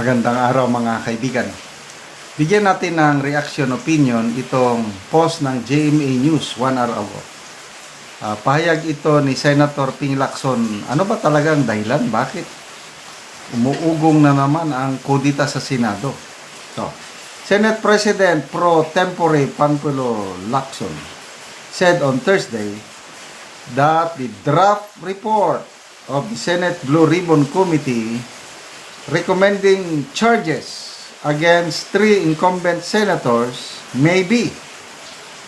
Magandang araw mga kaibigan. Bigyan natin ng reaction opinion itong post ng GMA News 1 hour ago. Pahayag ito ni Senator Ping Lacson. Ano ba talagang dahilan? Bakit umuugong na naman ang kudita sa Senado? So, Senate President pro tempore Pangulo Lacson said on Thursday that the draft report of the Senate Blue Ribbon Committee recommending charges against 3 incumbent senators may be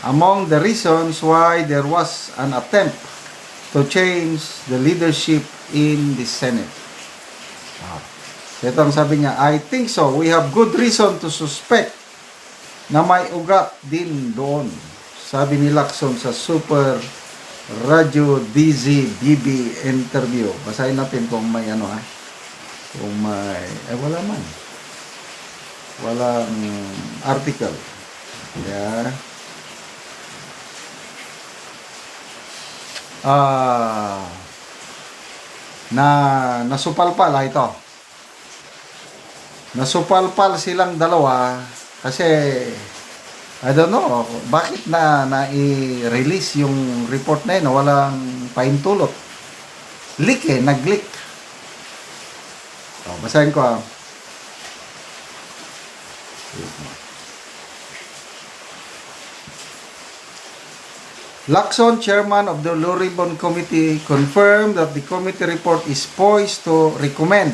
among the reasons why there was an attempt to change the leadership in the Senate. Ito ang sabi niya, I think so. We have good reason to suspect na may ugat din doon. Sabi ni Lacson sa Super Radio DZBB interview. Basahin natin kung may kung may, wala man. Walang article. Yeah. Nasupalpal ito. Nasupalpal silang dalawa kasi I don't know bakit na-i-release yung report na yun, walang paintulot. Leak nag-leak. Basahin ko Lacson, chairman of the Blue Ribbon Committee, confirmed that the committee report is poised to recommend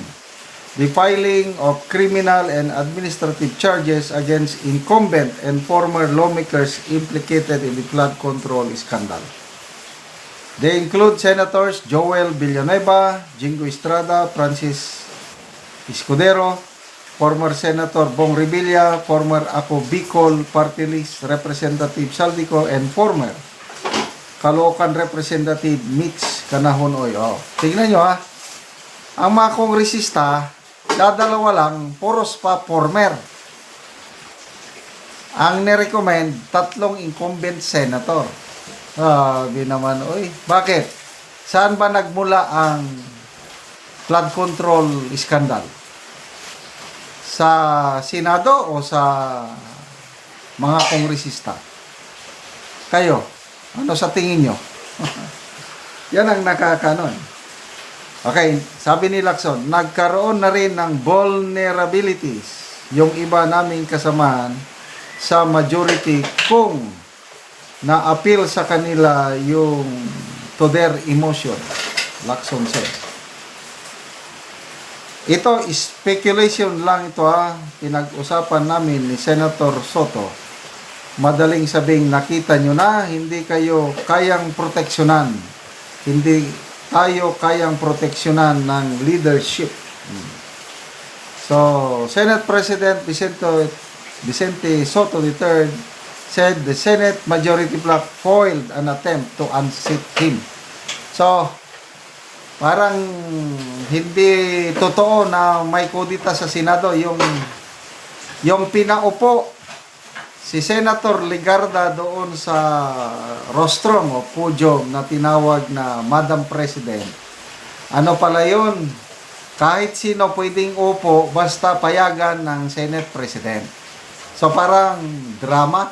the filing of criminal and administrative charges against incumbent and former lawmakers implicated in the flood control scandal. They include Senators Joel Villanueva, Jingo Estrada, Francis Escudero, former Senator Bong Revilla, former Ako Bicol Party List Representative Saldico, and former Caloocan Representative Mitch Canahonoy. Tingnan nyo ang mga kongresista, dadalawa lang, puros pa former. Ang nirecommend, 3 incumbent senator. Sabi naman, bakit? Saan ba nagmula ang flood control scandal? Sa Senado o sa mga kongresista? Kayo, ano sa tingin nyo? Yan ang nakakanon. Okay, sabi ni Lacson, nagkaroon na rin ng vulnerabilities yung iba naming kasamahan sa majority kung na-appeal sa kanila yung to their emotion. Lacson said. Ito, speculation lang ito pinag-usapan namin ni Senator Soto. Madaling sabing nakita nyo na, hindi kayo kayang proteksyonan. Hindi tayo kayang proteksyonan ng leadership. So, Senate President Vicente Soto III said the Senate majority bloc foiled an attempt to unseat him. So, parang hindi totoo na may kudita sa Senado. Yung pinaupo si Senator Ligarda doon sa rostrum o podium na tinawag na Madam President. Ano pala yun? Kahit sino pwedeng upo basta payagan ng Senate President. So parang drama.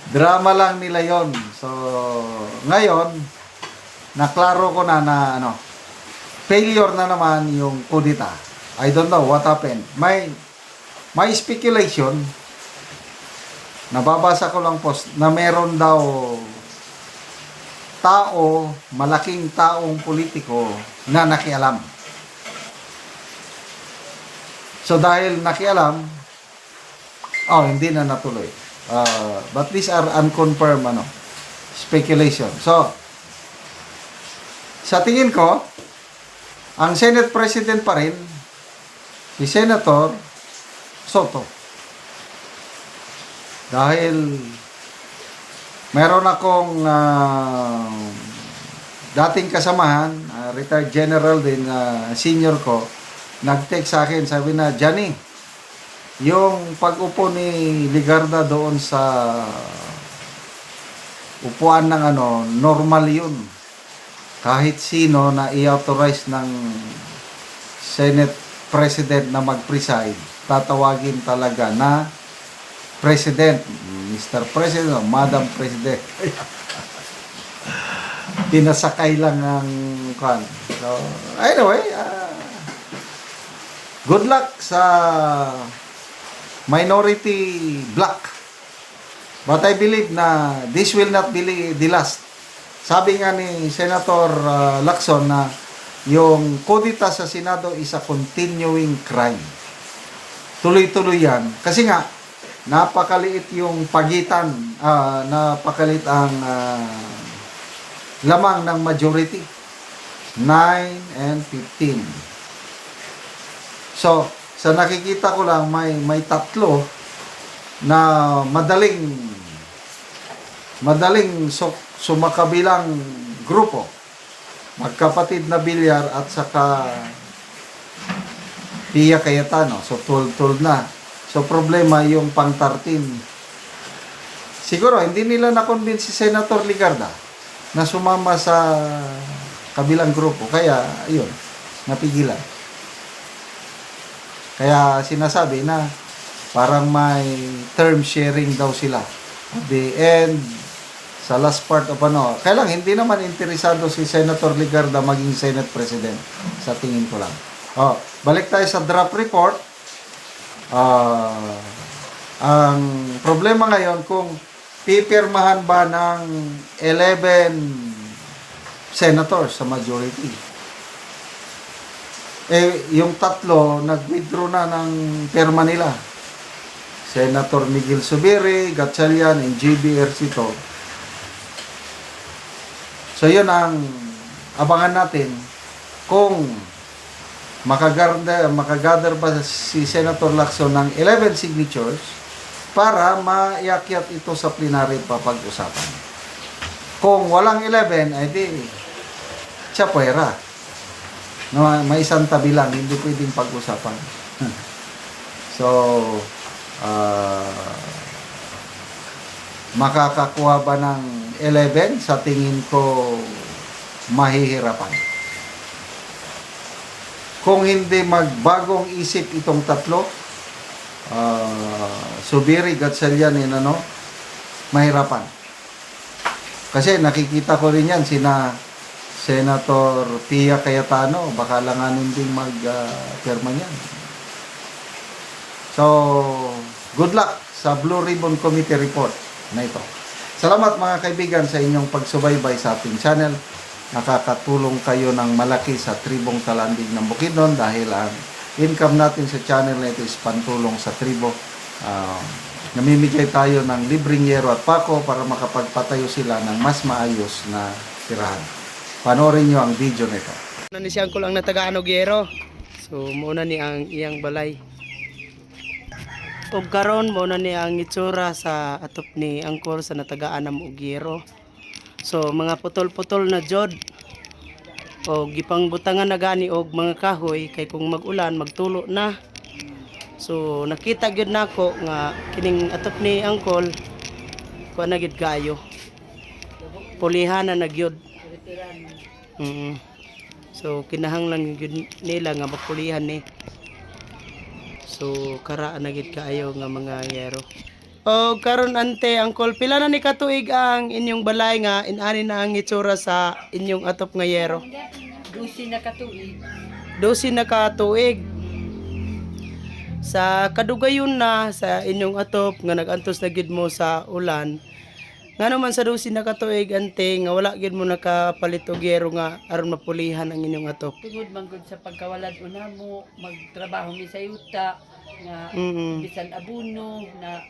Drama lang nila yon. So ngayon, naklaro ko na failure na naman yung kudita. I don't know what happened. May speculation. Nababasa ko lang post na meron daw malaking taong politiko na nakialam. So dahil nakialam, hindi na natuloy. But these are unconfirmed speculation. So, sa tingin ko, ang Senate President pa rin, si Senator Soto. Dahil meron akong dating kasamahan, retired general din, senior ko, nag-text sa akin, sabi na, Johnny, yung pag-upo ni Ligarda doon sa upuan ng normal yun. Kahit sino na i-authorize ng Senate president na mag-preside, tatawagin talaga na president, Mr. President o Madam President. Pinasakay lang ang kan. So, anyway, good luck sa minority black. But I believe na this will not be the last. Sabi nga ni Senator Lacson na yung kudita sa Senado is a continuing crime. Tuloy-tuloy yan. Kasi nga, napakaliit yung pagitan, napakaliit ang lamang ng majority. 9 and 15. So, sa nakikita ko lang, may tatlo na madaling sumakabilang grupo. Magkapatid na Bilyar at saka Pia Cayetano. So, 12 na. So, problema yung pang 13. Siguro, hindi nila na-convince si Senator Ligarda na sumama sa kabilang grupo. Kaya, ayun, napigilan. Kaya, sinasabi na parang may term sharing daw sila. At the end, sa last part of kaya lang, hindi naman interesado si Senator Ligarda maging Senate President. Sa tingin ko lang. Balik tayo sa draft report. Ang problema ngayon kung pipirmahan ba ng 11 senators sa majority. Yung tatlo, nag-withdraw na ng pirma nila. Senator Miguel Zubiri, Gatchalian, and GB Ercito. So, yun ang abangan natin kung makagather ba si Senator Lacson ng 11 signatures para maiakyat ito sa plenary papag-usapan. Kung walang 11, ay di tsapuera. No, may isang tabi lang, hindi pwedeng pag-usapan. So, makakakuha ba ng 11? Sa tingin ko, mahihirapan. Kung hindi magbagong isip itong tatlo, Zubiri, Gatchalian, mahirapan. Kasi nakikita ko rin yan, sina Senator Pia Cayetano, baka langanin din mag-pirma niyan. So, good luck sa Blue Ribbon Committee report na ito. Salamat mga kaibigan sa inyong pagsubaybay sa ating channel. Nakakatulong kayo ng malaki sa tribong Talandig ng Bukidnon dahil ang income natin sa channel na ito is pantulong sa tribo. Namimigay tayo ng libreng yero at pako para makapagpatayo sila ng mas maayos na tirahan. Panoorin nyo ang video nito. Ni siyang kulang na tagaan og yero. So muna ni ang iyang balay. Ug karon muna ni ang itsura sa atop ni angkor sa natagaan ng og yero. So mga putol-putol na jod. O gipang butangan na gani og mga kahoy kay kung mag-ulan magtulo na. So nakita gyud nako nga kining atop ni angkol kuan na gid kayo. Pulihan na nagyod. So kinahanglan gyud nila nga magpulihan ni. So kara na gid kaayo nga mga yero. O karon ante angkol pila na ni katuig ang inyong balay nga inani na ang itsura sa inyong atop nga yero? 12 na katuig. 12 na katuig. Sa kadugayon na sa inyong atop nga nagantos na gid mo sa ulan. Ngano man sa 12 na katuig ante nga wala gid mo nakapalit og yero nga aron mapulihan ang inyong atop. Tungod man gud sa pagkawalad una mo magtrabaho mi sa yuta nga bisan abuno na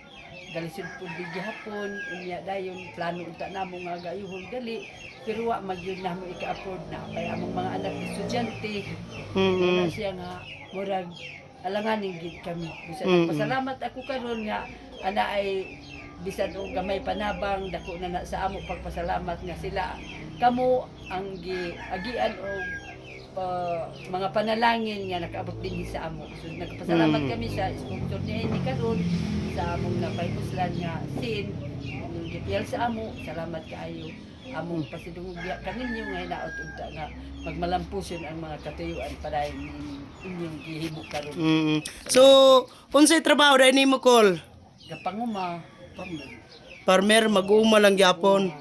galisod pud gihapon unya dayon plano unta namo nga gayuhon dali pero wa magyud namo ika-afford na kay among mga anak estudyante. Wala siya nga murag alanganin gid kami. Bisan pasalamat ako karon nga ana ay bisan og gamay panabang dako na sa amo pagpasalamat nga sila kamo ang giagian og mga panalangin nga nakaabot din sa amo. So nagpasalamat kami sa sponsor niya ni karon sa among napaymuslan nga sin yung gipiyal sa amo. Salamat kaayo. among pasidungog diha kaninyo nga hinaot unta nga magmalampuson ang mga katuyuan para inyong gihimo karon. So, unsay trabaho dai nimo Col? Gapanguma, Farmer mag-uuma lang gyapon.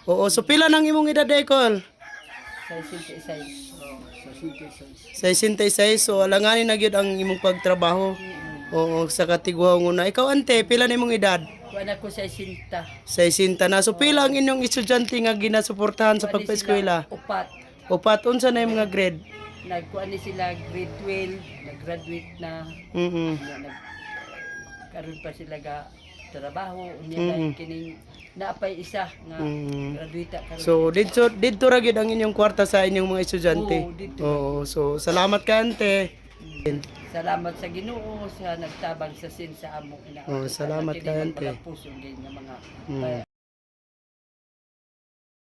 Oo, so pila nang imong edad day Col? sa isay. 66. So alanganin na gyud ang imong pagtrabaho. Oo, sa katigwaw nguna. Ikaw ante, pila na imong edad? Kuan ako sa isinta. 60 na. So pila ang inyong estudyante nga ginasuportahan sa pagpa-eskwela? Upat. Upat unsa na yung mga grade? Nagkuan ni sila grade 12, nag-graduate na. Mhm. Karon pa sila ga trabaho unya dahil kining naapay isa nga graduate karon. So didto ra gyud ang inyong kwarta sa inyong mga estudyante. Oo, dito. Oo, so salamat ka ante. Salamat sa Ginoo sa nagtabang sa sin sa among ina. Oh, salamat At ka, kini ante. mga puso din nga mga